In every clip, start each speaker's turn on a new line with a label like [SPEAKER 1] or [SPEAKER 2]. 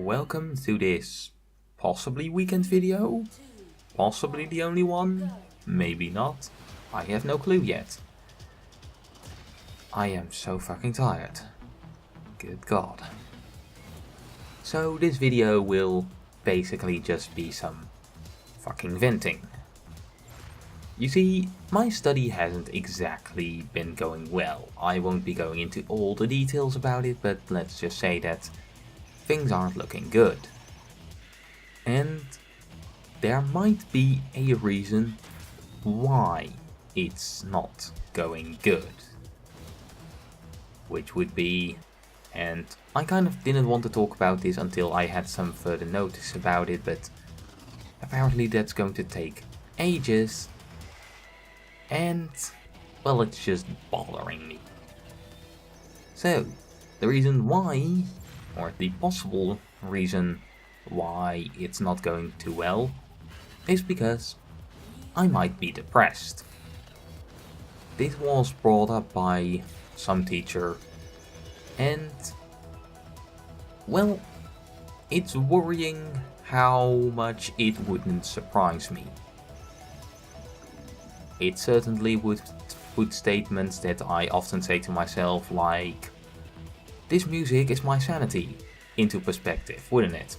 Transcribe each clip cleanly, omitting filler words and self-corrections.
[SPEAKER 1] welcome to this possibly weekend video. Possibly the only one, maybe not. I have no clue yet. I am so fucking tired. Good God. So this video will basically just be some fucking venting. You see, my study hasn't exactly been going well. I won't be going into all the details about it, but let's just say that things aren't looking good. And there might be a reason why it's not going good. Which would be, and I kind of didn't want to talk about this until I had some further notice about it, but apparently that's going to take ages. And, well, it's just bothering me. So, the reason why, or the possible reason why it's not going too well, is because I might be depressed. This was brought up by some teacher, and, well, it's worrying how much it wouldn't surprise me. It certainly would put statements that I often say to myself, like, this music is my sanity, into perspective, wouldn't it?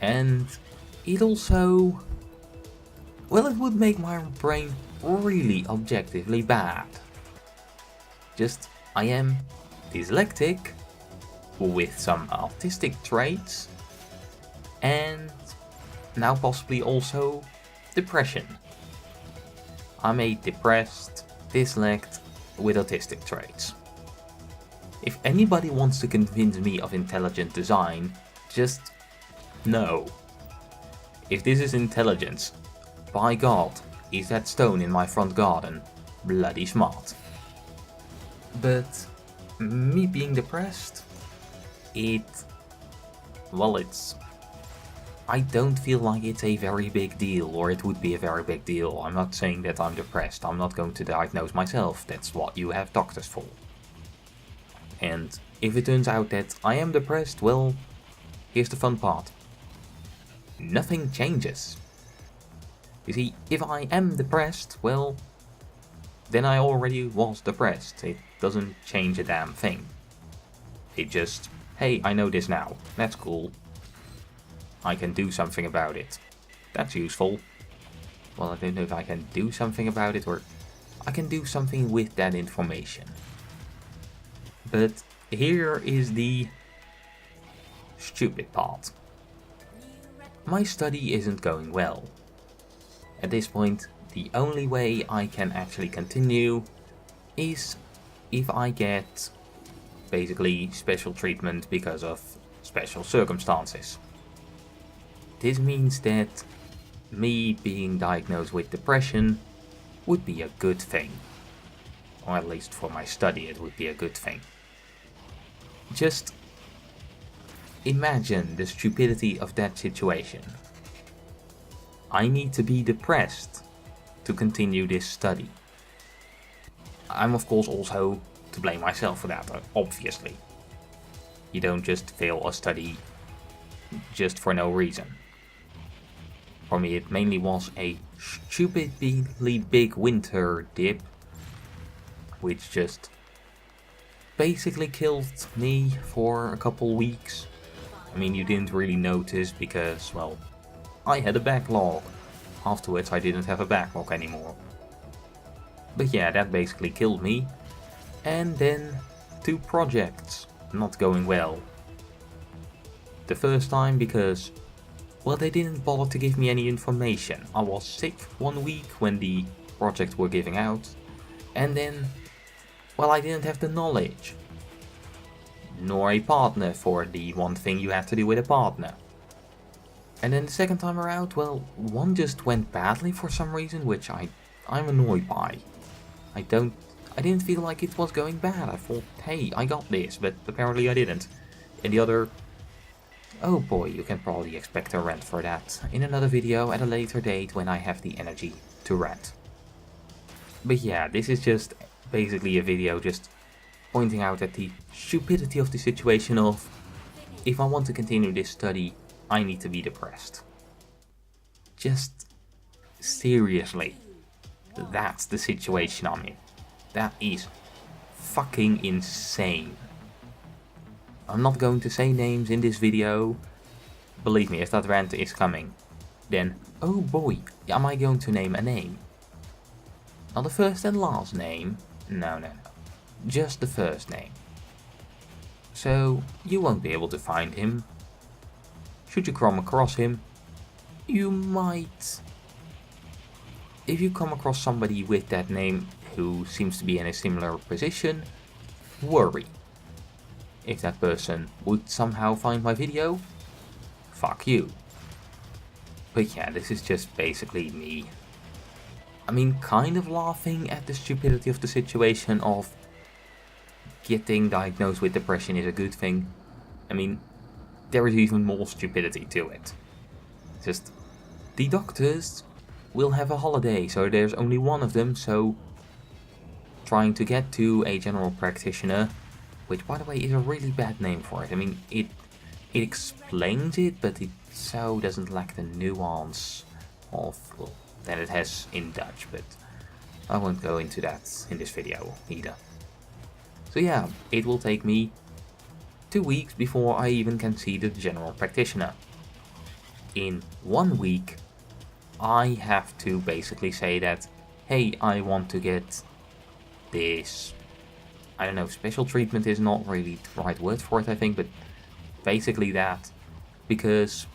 [SPEAKER 1] And it also, well, it would make my brain really objectively bad. Just, I am dyslexic, with some autistic traits, and now possibly also depression. I'm a depressed, dyslexic with autistic traits. If anybody wants to convince me of intelligent design, just no. If this is intelligence, by God, is that stone in my front garden bloody smart. But me being depressed, I don't feel like it's a very big deal, or it would be a very big deal. I'm not saying that I'm depressed. I'm not going to diagnose myself. That's what you have doctors for. And if it turns out that I am depressed, well, here's the fun part. Nothing changes. You see, if I am depressed, well, then I already was depressed. It doesn't change a damn thing. It just, hey, I know this now. That's cool. I can do something about it. That's useful. Well, I don't know if I can do something about it, or I can do something with that information. But here is the stupid part. My study isn't going well. At this point, the only way I can actually continue is if I get basically special treatment because of special circumstances. This means that me being diagnosed with depression would be a good thing. Or at least for my study it would be a good thing. Just imagine the stupidity of that situation. I need to be depressed to continue this study. I'm of course also to blame myself for that, obviously. You don't just fail a study just for no reason. For me, it mainly was a stupidly big winter dip, which just basically killed me for a couple weeks. I mean, you didn't really notice because, well, I had a backlog. Afterwards, I didn't have a backlog anymore. But yeah, that basically killed me. And then 2 projects not going well. The first time because, well, they didn't bother to give me any information. I was sick 1 week when the projects were giving out, and then, well, I didn't have the knowledge. Nor a partner for the one thing you have to do with a partner. And then the second time around, well, one just went badly for some reason, which I'm annoyed by. I didn't feel like it was going bad. I thought, hey, I got this, but apparently I didn't. And the other, oh boy, you can probably expect a rant for that in another video at a later date when I have the energy to rant. But yeah, this is just basically a video just pointing out at the stupidity of the situation of if I want to continue this study, I need to be depressed. Just seriously, that's the situation I'm in. That is fucking insane. I'm not going to say names in this video. Believe me, if that rant is coming, then oh boy, am I going to name a name. Not the first and last name, no, just the first name. So you won't be able to find him. Should you come across him, you might. If you come across somebody with that name who seems to be in a similar position, worry. If that person would somehow find my video, fuck you. But yeah, this is just basically me. I mean, kind of laughing at the stupidity of the situation of getting diagnosed with depression is a good thing. I mean, there is even more stupidity to it. Just, the doctors will have a holiday, so there's only one of them, so trying to get to a general practitioner, which by the way is a really bad name for it. I mean, it explains it, but it so doesn't lack the nuance of, well, that it has in Dutch, but I won't go into that in this video either. So yeah, it will take me 2 weeks before I even can see the general practitioner. In 1 week, I have to basically say that, hey, I want to get this, I don't know, special treatment is not really the right word for it, I think, but basically that, because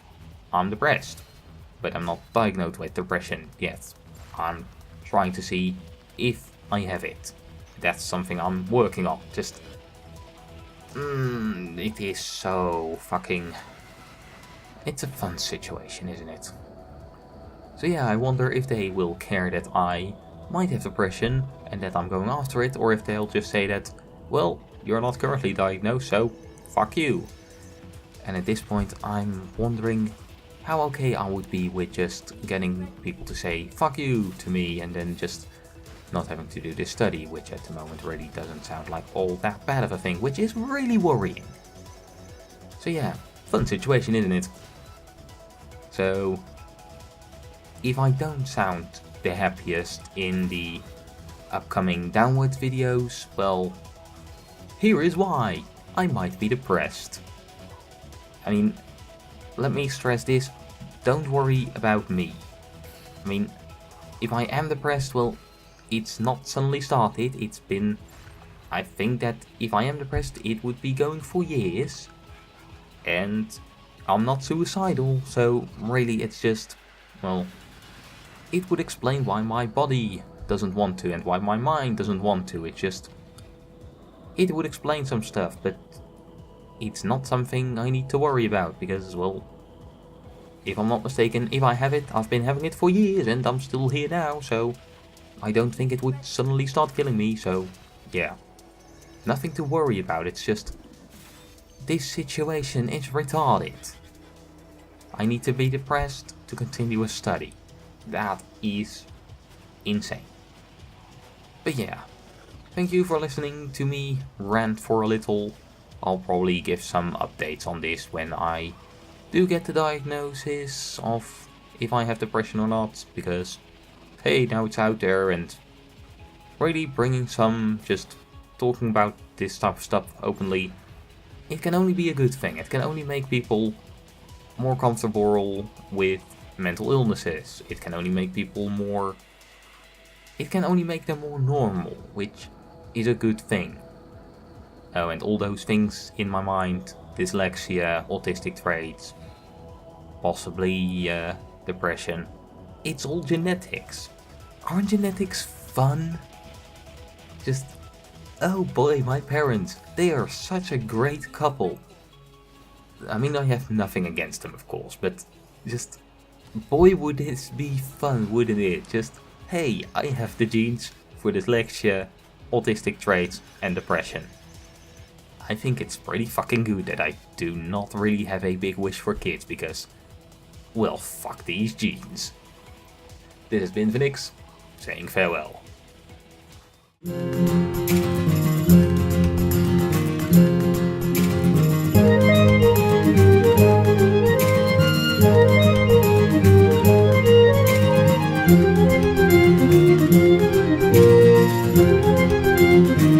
[SPEAKER 1] I'm depressed, but I'm not diagnosed with depression yet. I'm trying to see if I have it. That's something I'm working on. Just, it is so fucking, it's a fun situation, isn't it? So yeah, I wonder if they will care that I might have depression and that I'm going after it, or if they'll just say that, well, you're not currently diagnosed, so fuck you. And at this point, I'm wondering how okay I would be with just getting people to say fuck you to me and then just not having to do this study, which at the moment really doesn't sound like all that bad of a thing, which is really worrying. So yeah, fun situation, isn't it? So if I don't sound the happiest in the upcoming downwards videos, well, here is why. I might be depressed. I mean, let me stress this, don't worry about me. I mean, if I am depressed, well, it's not suddenly started, it's been, I think that if I am depressed, it would be going for years. And I'm not suicidal, so really it's just, well, it would explain why my body doesn't want to and why my mind doesn't want to. It's just, it would explain some stuff, but it's not something I need to worry about because, well, if I'm not mistaken, if I have it, I've been having it for years and I'm still here now, so I don't think it would suddenly start killing me, so yeah. Nothing to worry about, it's just, this situation is retarded. I need to be depressed to continue a study. That is insane. But yeah, thank you for listening to me rant for a little. I'll probably give some updates on this when I do get the diagnosis of if I have depression or not, because hey, now it's out there, and really bringing some, just talking about this type of stuff openly, it can only be a good thing. It can only make people more comfortable with mental illnesses. It can only make people more, it can only make them more normal, which is a good thing. Oh, and all those things in my mind, dyslexia, autistic traits, possibly depression, it's all genetics. Aren't genetics fun? Just, oh boy, my parents, they are such a great couple. I mean, I have nothing against them, of course, but just, boy, would this be fun, wouldn't it? Just, hey, I have the genes for dyslexia, autistic traits, and depression. I think it's pretty fucking good that I do not really have a big wish for kids because, well, fuck these genes. This has been Phoenix, saying farewell.
[SPEAKER 2] you.